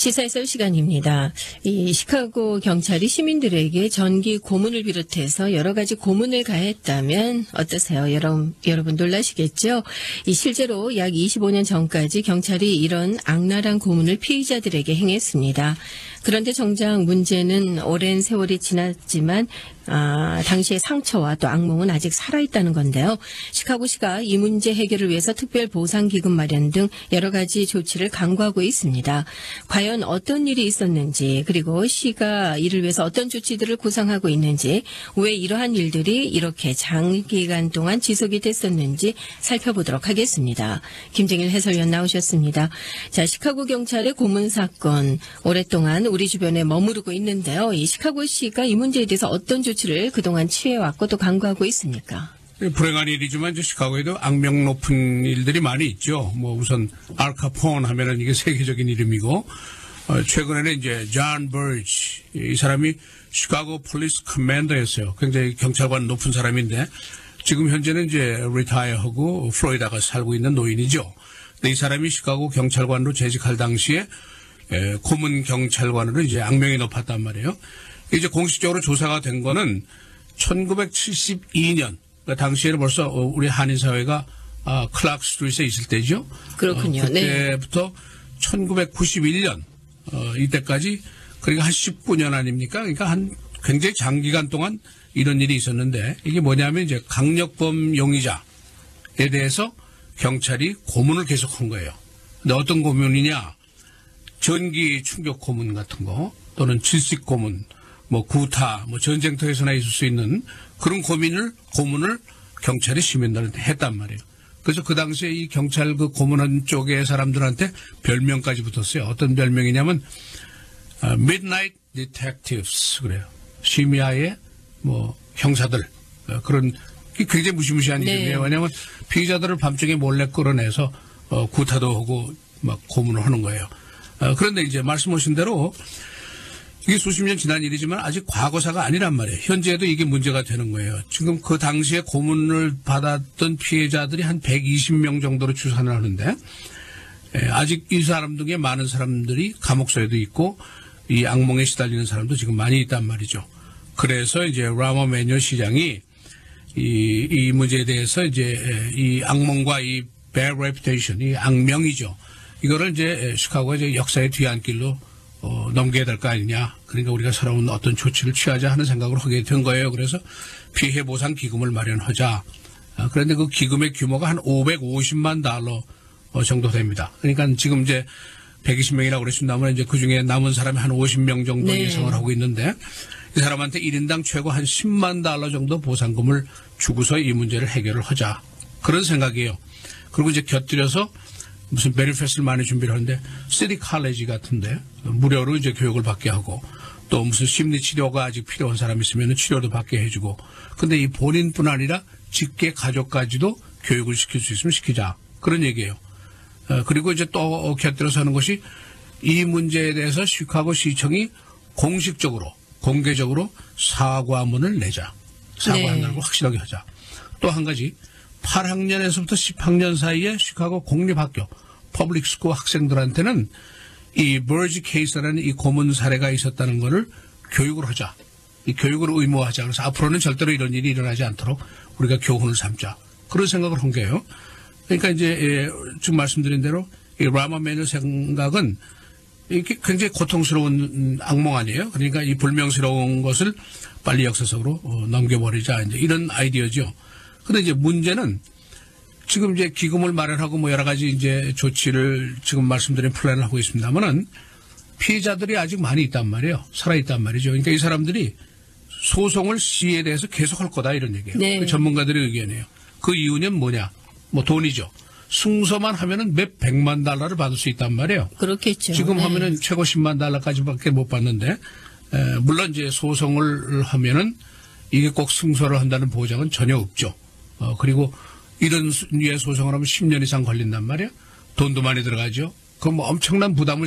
시사해설 시간입니다. 이 시카고 경찰이 시민들에게 전기 고문을 비롯해서 여러 가지 고문을 가했다면 어떠세요? 여러분 놀라시겠죠? 실제로 약 25년 전까지 경찰이 이런 악랄한 고문을 피의자들에게 행했습니다. 그런데 정작 문제는 오랜 세월이 지났지만 당시의 상처와 또 악몽은 아직 살아있다는 건데요. 시카고시가 이 문제 해결을 위해서 특별보상기금 마련 등 여러 가지 조치를 강구하고 있습니다. 과연 어떤 일이 있었는지, 그리고 시가 이를 위해서 어떤 조치들을 구상하고 있는지, 왜 이러한 일들이 이렇게 장기간 동안 지속이 됐었는지 살펴보도록 하겠습니다. 김정일 해설위원 나오셨습니다. 자, 시카고 경찰의 고문 사건 오랫동안 우리 주변에 머무르고 있는데요. 이 시카고시가 이 문제에 대해서 어떤 조치를 그동안 취해왔고 또 강구하고 있습니까? 불행한 일이지만 시카고에도 악명 높은 일들이 많이 있죠. 우선 알카폰 하면은 이게 세계적인 이름이고, 최근에는 이제 존 버지, 이 사람이 시카고 폴리스 커맨더였어요. 굉장히 경찰관 높은 사람인데 지금 현재는 이제 리타이어하고 플로리다가 살고 있는 노인이죠. 근데 이 사람이 시카고 경찰관으로 재직할 당시에 고문 경찰관으로 이제 악명이 높았단 말이에요. 이제 공식적으로 조사가 된 거는 1972년, 그러니까 당시에는 벌써 우리 한인 사회가 클락 스트리트에 있을 때죠. 그렇군요. 그때부터 1991년 이때까지, 그러니까 한 19년 아닙니까? 그러니까 한 굉장히 장기간 동안 이런 일이 있었는데, 이게 뭐냐면 이제 강력범 용의자에 대해서 경찰이 고문을 계속한 거예요. 근데 어떤 고문이냐? 전기 충격 고문 같은 거, 또는 질식 고문, 구타, 전쟁터에서나 있을 수 있는 그런 고문을 경찰이 시민들한테 했단 말이에요. 그래서 그 당시에 이 경찰 그 고문한 쪽의 사람들한테 별명까지 붙었어요. 어떤 별명이냐면 Midnight Detectives 그래요. 심야의 형사들, 그런 굉장히 무시무시한 이름이에요. 왜냐하면 피의자들을 밤중에 몰래 끌어내서 구타도 하고 고문을 하는 거예요. 그런데 이제 말씀하신 대로 이게 수십 년 지난 일이지만 아직 과거사가 아니란 말이에요. 현재에도 이게 문제가 되는 거예요. 지금 그 당시에 고문을 받았던 피해자들이 한 120명 정도로 추산을 하는데, 아직 이 사람 중에 많은 사람들이 감옥소에도 있고 이 악몽에 시달리는 사람도 지금 많이 있단 말이죠. 그래서 이제 라모 매뉴 시장이 이 문제에 대해서 이제 이 악몽과 이 bad reputation, 이 악명이죠. 이거를 이제 시카고의 이제 역사의 뒤안길로 넘겨야 될 거 아니냐. 그러니까 우리가 새로운 어떤 조치를 취하자 하는 생각을 하게 된 거예요. 그래서 피해 보상 기금을 마련하자. 그런데 그 기금의 규모가 한 550만 달러 정도 됩니다. 그러니까 지금 이제 120명이라고 그랬습니다만 이제 그 중에 남은 사람이 한 50명 정도 예상을 하고 있는데, 이 사람한테 1인당 최고 한 10만 달러 정도 보상금을 주고서 이 문제를 해결을 하자. 그런 생각이에요. 그리고 이제 곁들여서 무슨 베니피트를 많이 준비를 하는데, 시티 칼리지 같은데 무료로 이제 교육을 받게 하고, 또 무슨 심리 치료가 아직 필요한 사람이 있으면 치료도 받게 해주고, 근데 이 본인뿐 아니라 직계 가족까지도 교육을 시킬 수 있으면 시키자. 그런 얘기예요. 그리고 이제 또 곁들여서 하는 것이, 이 문제에 대해서 시카고 시청이 공식적으로 공개적으로 사과문을 내자. 사과한다는 걸 확실하게 하자. 또 한 가지, 8학년에서부터 10학년 사이에 시카고 공립학교 퍼블릭 스쿨 학생들한테는 이 버지 케이스라는 이 고문 사례가 있었다는 것을 교육을 하자. 이 교육을 의무화하자. 그래서 앞으로는 절대로 이런 일이 일어나지 않도록 우리가 교훈을 삼자. 그런 생각을 한 거예요. 그러니까 이제 지금 말씀드린 대로 이 라마 매뉴 생각은 이게 굉장히 고통스러운 악몽 아니에요. 그러니까 이 불명스러운 것을 빨리 역사 속으로 넘겨버리자. 이제 이런 아이디어죠. 근데 이제 문제는 지금 이제 기금을 마련하고 여러 가지 이제 조치를 지금 말씀드린 플랜을 하고 있습니다만은, 피해자들이 아직 많이 있단 말이에요. 살아있단 말이죠. 그러니까 이 사람들이 소송을 시에 대해서 계속 할 거다 이런 얘기예요. 네. 그 전문가들의 의견이에요. 그 이유는 뭐냐? 돈이죠. 승소만 하면은 몇 백만 달러를 받을 수 있단 말이에요. 그렇겠죠. 지금 하면은 최고 10만 달러까지밖에 못 받는데, 물론 이제 소송을 하면은 이게 꼭 승소를 한다는 보장은 전혀 없죠. 그리고 이런 류의 소송을 하면 10년 이상 걸린단 말이에요. 돈도 많이 들어가죠. 그럼 엄청난 부담을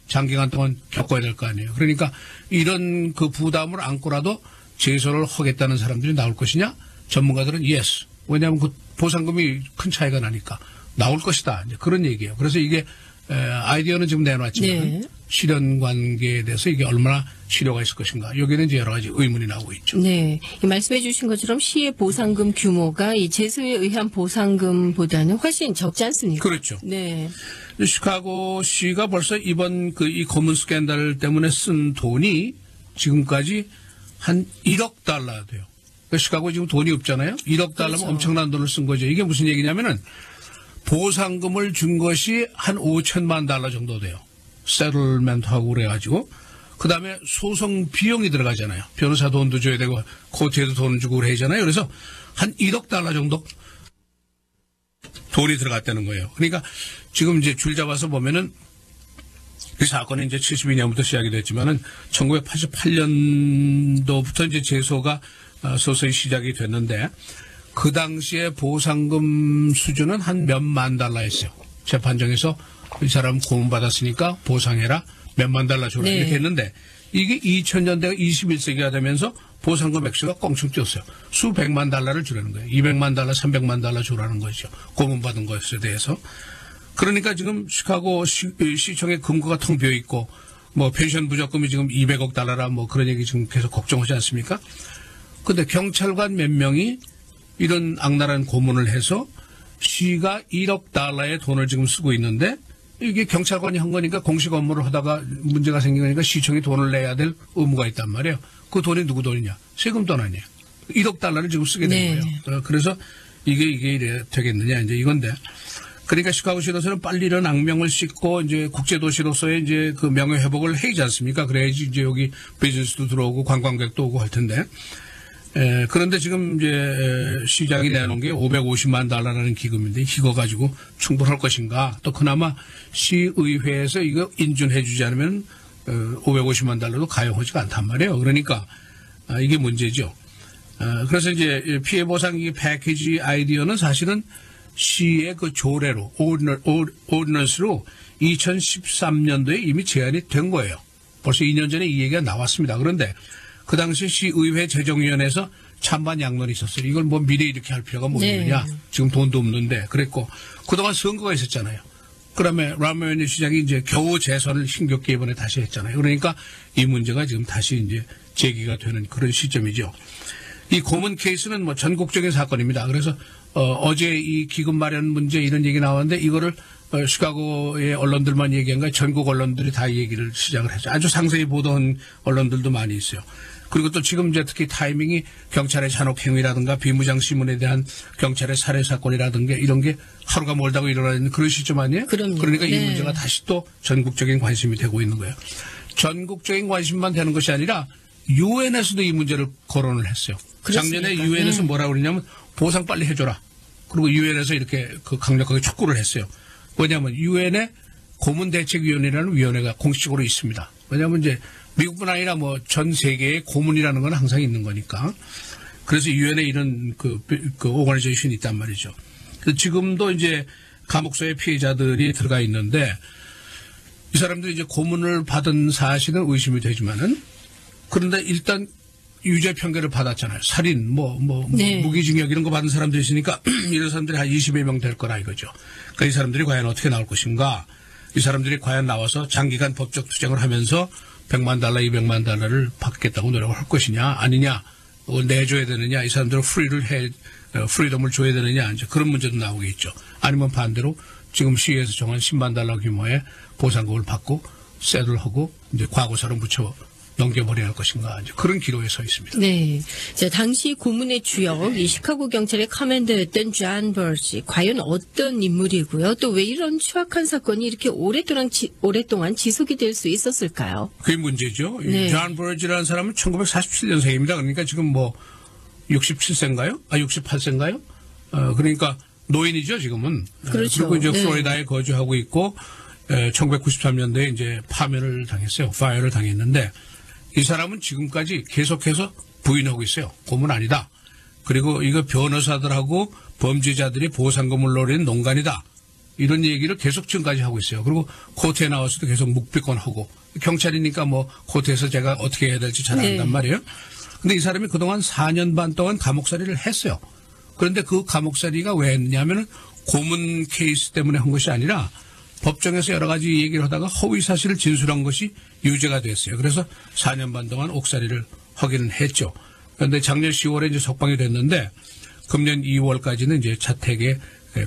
장기간 동안 겪어야 될 거 아니에요. 그러니까 이런 그 부담을 안고라도 제소를 하겠다는 사람들이 나올 것이냐? 전문가들은 yes. 왜냐하면 그 보상금이 큰 차이가 나니까 나올 것이다. 이제 그런 얘기예요. 그래서 이게 아이디어는 지금 내놨지만 네. 실현 관계에 대해서 이게 얼마나 실효가 있을 것인가. 여기에는 이제 여러 가지 의문이 나오고 있죠. 네. 이 말씀해 주신 것처럼 시의 보상금 규모가 이 제소에 의한 보상금보다는 훨씬 적지 않습니까? 그렇죠. 네. 시카고 시가 벌써 이번 이 고문 스캔들 때문에 쓴 돈이 지금까지 한 1억 달러 돼요. 그러니까 시카고 지금 돈이 없잖아요. 1억 달러면 그렇죠. 엄청난 돈을 쓴 거죠. 이게 무슨 얘기냐면은 보상금을 준 것이 한 5천만 달러 정도 돼요. 세틀멘트하고 그래가지고 그다음에 소송 비용이 들어가잖아요. 변호사 돈도 줘야 되고 코트에도 돈을 주고 그러잖아요. 그래서 한 1억 달러 정도 돈이 들어갔다는 거예요. 그러니까 지금 이제 줄 잡아서 보면은 이 사건이 이제 72년부터 시작이 됐지만은 1988년도부터 이제 제소가 서서히 시작이 됐는데 그 당시에 보상금 수준은 한 몇만 달러였어요. 재판정에서 이 사람 고문받았으니까 보상해라. 몇만 달러 줘라. 네. 이렇게 했는데 이게 2000년대가 21세기가 되면서 보상금 액수가 껑충 뛰었어요. 수백만 달러를 주라는 거예요. 200만 달러, 300만 달러 주라는 거죠. 고문받은 것에 대해서. 그러니까 지금 시카고 시청의 금고가 텅 비어 있고 뭐 펜션 부적금이 지금 200억 달러라 뭐 그런 얘기 지금 계속 걱정하지 않습니까? 근데 경찰관 몇 명이 이런 악랄한 고문을 해서 시가 1억 달러의 돈을 지금 쓰고 있는데 이게 경찰관이 한 거니까 공식 업무를 하다가 문제가 생긴 거니까 시청이 돈을 내야 될 의무가 있단 말이에요. 그 돈이 누구 돈이냐? 세금 돈 아니에요. 1억 달러를 지금 쓰게 된 네. 거예요. 그래서 이게 이래 되겠느냐 이제 이건데. 그러니까 시카고시로서는 빨리 이런 악명을 씻고 이제 국제도시로서의 이제 그 명예 회복을 해야지 않습니까? 그래야지 이제 여기 비즈니스도 들어오고 관광객도 오고 할 텐데. 그런데 지금 이제 시장이 내놓은 게 550만 달러라는 기금인데 이거 가지고 충분할 것인가? 또 그나마 시의회에서 이거 인준해주지 않으면 550만 달러도 가용하지가 않단 말이에요. 그러니까 이게 문제죠. 그래서 이제 피해 보상 이 패키지 아이디어는 사실은 시의 그 조례로 오디넌스로 2013년도에 이미 제안이 된 거예요. 벌써 2년 전에 이 얘기가 나왔습니다. 그런데 그 당시 시의회 재정위원회에서 찬반 양론이 있었어요. 이걸 뭐 미래 이렇게 할 필요가 뭐 있느냐. 네. 지금 돈도 없는데 그랬고 그동안 선거가 있었잖아요. 그다음에 라모니 시장이 이제 겨우 재선을 힘겹게 이번에 다시 했잖아요. 그러니까 이 문제가 지금 다시 이제 제기가 되는 그런 시점이죠. 이 고문 케이스는 뭐 전국적인 사건입니다. 그래서 어제 이 기금 마련 문제 이런 얘기 나왔는데 이거를 시카고의 언론들만 얘기한 거야. 전국 언론들이 다 얘기를 시작을 했죠. 아주 상세히 보도한 언론들도 많이 있어요. 그리고 또 지금 이제 특히 타이밍이 경찰의 잔혹행위라든가 비무장 시민에 대한 경찰의 살해 사건이라든가 이런 게 하루가 멀다고 일어나는 그런 시점 아니에요? 그럼요. 그러니까 이 네. 문제가 다시 또 전국적인 관심이 되고 있는 거예요. 전국적인 관심만 되는 것이 아니라 유엔에서도 이 문제를 거론을 했어요. 그렇습니까? 작년에 유엔에서 네. 뭐라고 그러냐면 보상 빨리 해줘라. 그리고 유엔에서 이렇게 그 강력하게 촉구를 했어요. 왜냐하면 유엔의 고문대책위원회라는 위원회가 공식적으로 있습니다. 왜냐하면 이제 미국뿐 아니라 뭐 전 세계의 고문이라는 건 항상 있는 거니까. 그래서 유엔에 이런 그 오거니제이션이 있단 말이죠. 그래서 지금도 이제 감옥소의 피해자들이 들어가 있는데 이 사람들이 이제 고문을 받은 사실은 의심이 되지만은 그런데 일단 유죄 판결을 받았잖아요. 살인, 네. 무기징역 이런 거 받은 사람들이 있으니까 이런 사람들이 한 20여 명 될 거라 이거죠. 그러니까 이 사람들이 과연 어떻게 나올 것인가. 이 사람들이 과연 나와서 장기간 법적 투쟁을 하면서 100만 달러, 200만 달러를 받겠다고 노력을 할 것이냐 아니냐. 그걸 내줘야 되느냐. 이 사람들은 프리덤을 줘야 되느냐. 이제 그런 문제도 나오겠죠. 아니면 반대로 지금 시에서 정한 10만 달러 규모의 보상금을 받고 세들하고 이제 과거사로 묻혀 넘겨버려야 할 것인가. 이제 그런 기로에 서 있습니다. 네. 자, 당시 고문의 주역, 이 시카고 경찰의 커맨더였던 존 버지, 과연 어떤 인물이고요? 또 왜 이런 추악한 사건이 이렇게 오랫동안 지속이 될 수 있었을까요? 그게 문제죠. 네. 존 버지라는 사람은 1947년생입니다. 그러니까 지금 뭐 67세인가요? 68세인가요? 그러니까 노인이죠, 지금은. 그렇죠. 그리고 이제 네. 플로리다에 거주하고 있고 1993년도에 이제 파면을 당했어요. 파이어를 당했는데 이 사람은 지금까지 계속해서 부인하고 있어요. 고문 아니다. 그리고 이거 변호사들하고 범죄자들이 보상금을 노리는 농간이다. 이런 얘기를 계속 지금까지 하고 있어요. 그리고 코트에 나와서도 계속 묵비권하고 경찰이니까 뭐 코트에서 제가 어떻게 해야 될지 잘 안단 네. 말이에요. 근데 이 사람이 그동안 4년 반 동안 감옥살이를 했어요. 그런데 그 감옥살이가 왜 했느냐 하면은 고문 케이스 때문에 한 것이 아니라 법정에서 여러 가지 얘기를 하다가 허위 사실을 진술한 것이 유죄가 됐어요. 그래서 4년 반 동안 옥살이를 하기는 했죠. 그런데 작년 10월에 이제 석방이 됐는데 금년 2월까지는 이제 자택에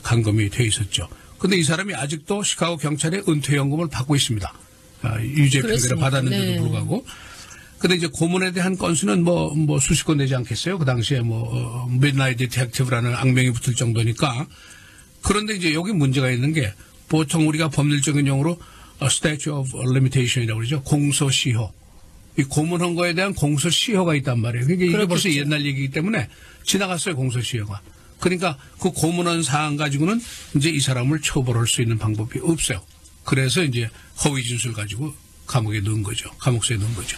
감금이 돼 있었죠. 근데 이 사람이 아직도 시카고 경찰의 은퇴연금을 받고 있습니다. 유죄 판결을 받았는데도 네. 불구하고. 근데 이제 고문에 대한 건수는 뭐 수십 건 되지 않겠어요? 그 당시에 midnight detective라는 악명이 붙을 정도니까. 그런데 이제 여기 문제가 있는 게 보통 우리가 법률적인 용어로 statute of limitation이라고 그러죠. 공소시효. 이 고문한 거에 대한 공소시효가 있단 말이에요. 그러니까 이게 벌써 그렇겠죠. 옛날 얘기이기 때문에 지나갔어요, 공소시효가. 그러니까 그 고문한 사안 가지고는 이제 이 사람을 처벌할 수 있는 방법이 없어요. 그래서 이제 허위 진술 가지고 감옥에 넣은 거죠. 감옥소에 넣은 거죠.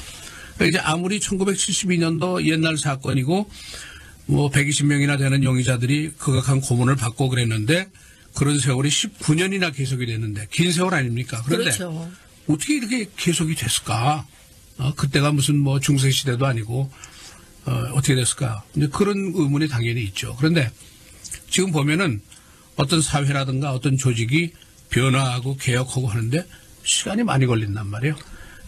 그러니까 이제 아무리 1972년도 옛날 사건이고 120명이나 되는 용의자들이 극악한 고문을 받고 그랬는데 그런 세월이 19년이나 계속이 됐는데 긴 세월 아닙니까? 그런데 그렇죠. 어떻게 이렇게 계속이 됐을까? 그때가 무슨 중세시대도 아니고 어떻게 됐을까? 이제 그런 의문이 당연히 있죠. 그런데 지금 보면은 어떤 사회라든가 어떤 조직이 변화하고 개혁하고 하는데 시간이 많이 걸린단 말이에요.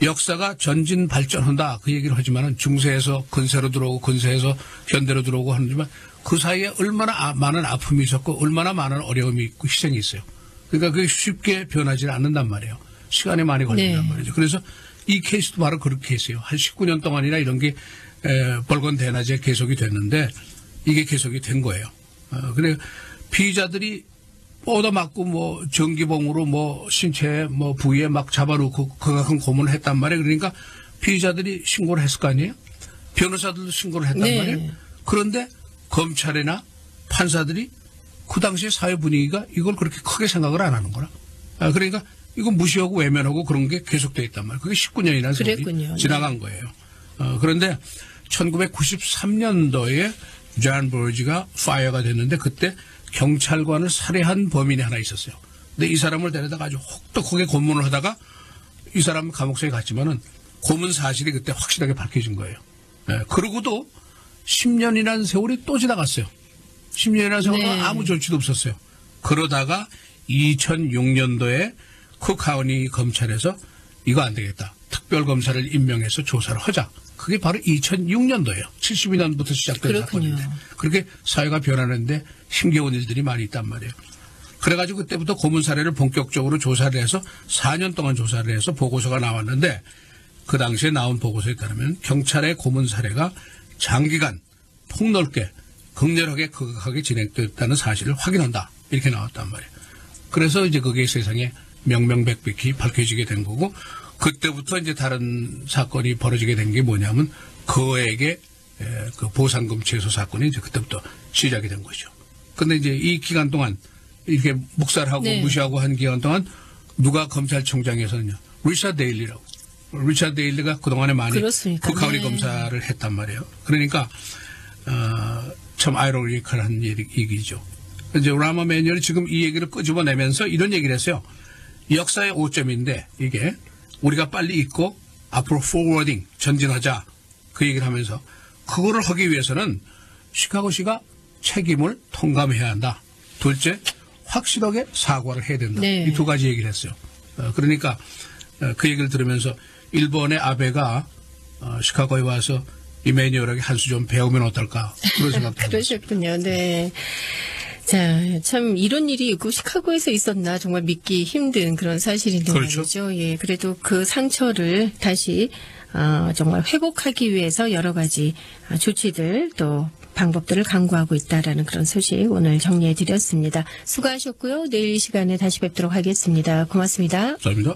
역사가 전진 발전한다 그 얘기를 하지만은 중세에서 근세로 들어오고 근세에서 현대로 들어오고 하지만 그 사이에 얼마나 많은 아픔이 있었고 얼마나 많은 어려움이 있고 희생이 있어요. 그러니까 그게 쉽게 변하지 않는단 말이에요. 시간이 많이 걸린단 네. 말이죠. 그래서 이 케이스도 바로 그런 케이스예요. 한 19년 동안이나 이런 게 벌건 대낮에 계속이 됐는데 이게 계속이 된 거예요. 그래 피의자들이 얻어맞고 전기봉으로 신체에 부위에 막 잡아놓고 극악한 고문을 했단 말이에요. 그러니까 피의자들이 신고를 했을 거 아니에요? 변호사들도 신고를 했단 네. 말이에요. 그런데 검찰이나 판사들이 그 당시의 사회 분위기가 이걸 그렇게 크게 생각을 안 하는 거라. 그러니까 이건 무시하고 외면하고 그런 게 계속돼 있단 말이에요. 그게 19년이나 세월이 그랬군요. 지나간 거예요. 그런데 1993년도에 존 버지가 파이어가 됐는데 그때 경찰관을 살해한 범인이 하나 있었어요. 근데 이 사람을 데려다가 아주 혹독하게 고문을 하다가 이 사람은 감옥소에 갔지만은 고문 사실이 그때 확실하게 밝혀진 거예요. 그러고도 10년이라는 세월이 또 지나갔어요. 10년이라는 세월은 네. 아무 조치도 없었어요. 그러다가 2006년도에 쿡카운티 검찰에서 이거 안 되겠다. 특별검사를 임명해서 조사를 하자. 그게 바로 2006년도예요. 72년부터 시작된 그렇군요. 사건인데. 그렇게 사회가 변하는데 힘겨운 일들이 많이 있단 말이에요. 그래가지고 그때부터 고문 사례를 본격적으로 조사를 해서 4년 동안 조사를 해서 보고서가 나왔는데 그 당시에 나온 보고서에 따르면 경찰의 고문 사례가 장기간 폭넓게 극렬하게 극악하게 진행됐다는 사실을 확인한다. 이렇게 나왔단 말이에요. 그래서 이제 그게 세상에 명명백백히 밝혀지게 된 거고 그때부터 이제 다른 사건이 벌어지게 된 게 뭐냐면 그에게 그 보상금 취소 사건이 이제 그때부터 시작이 된 거죠. 근데 이제 이 기간 동안 이렇게 묵살하고 네. 무시하고 한 기간 동안 누가 검찰총장에서는요. 리차드 데일리라고. 리차드 데일리가 그동안에 많이 그렇습니까? 쿡카운티 네. 검사를 했단 말이에요. 그러니까 참 아이러니컬한 얘기죠. 이제 라마 매뉴얼이 지금 이 얘기를 끄집어내면서 이런 얘기를 했어요. 역사의 오점인데 이게 우리가 빨리 잊고 앞으로 포워딩 전진하자 그 얘기를 하면서 그거를 하기 위해서는 시카고시가 책임을 통감해야 한다. 둘째 확실하게 사과를 해야 된다. 네. 이 두 가지 얘기를 했어요. 그러니까 그 얘기를 들으면서 일본의 아베가 시카고에 와서 이 매뉴얼에게 한 수 좀 배우면 어떨까 그런 생각도 합니다. 그러셨군요. 네. 자, 참 이런 일이 있고 시카고에서 있었나 정말 믿기 힘든 그런 사실인데 그렇죠. 말이죠. 예, 그래도 그 상처를 다시 정말 회복하기 위해서 여러 가지 조치들 또 방법들을 강구하고 있다라는 그런 소식 오늘 정리해 드렸습니다. 수고하셨고요. 내일 이 시간에 다시 뵙도록 하겠습니다. 고맙습니다. 감사합니다.